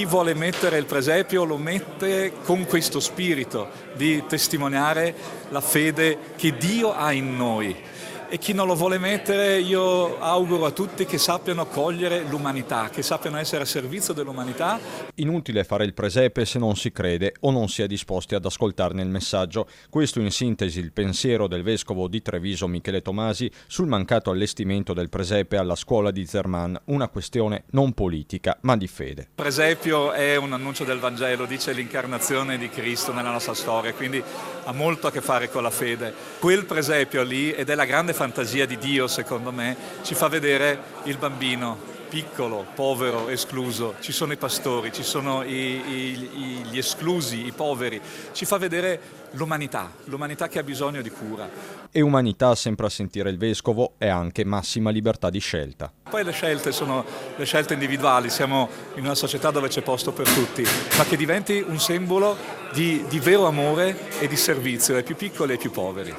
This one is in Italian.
chi vuole mettere il presepio lo mette con questo spirito di testimoniare la fede che Dio ha in noi. E chi non lo vuole mettere, io auguro a tutti che sappiano cogliere l'umanità, che sappiano essere a servizio dell'umanità. Inutile fare il presepe se non si crede o non si è disposti ad ascoltarne il messaggio. Questo in sintesi il pensiero del vescovo di Treviso Michele Tomasi sul mancato allestimento del presepe alla scuola di Zerman, una questione non politica ma di fede. Il presepio è un annuncio del Vangelo, dice l'incarnazione di Cristo nella nostra storia, quindi ha molto a che fare con la fede. Quel presepio lì, ed è la grande fantasia di Dio secondo me, ci fa vedere il bambino piccolo, povero, escluso, ci sono i pastori, ci sono gli esclusi, i poveri, ci fa vedere l'umanità che ha bisogno di cura. E umanità, sempre a sentire il vescovo, è anche massima libertà di scelta. Poi le scelte sono le scelte individuali, siamo in una società dove c'è posto per tutti, ma che diventi un simbolo di vero amore e di servizio ai più piccoli e ai più poveri.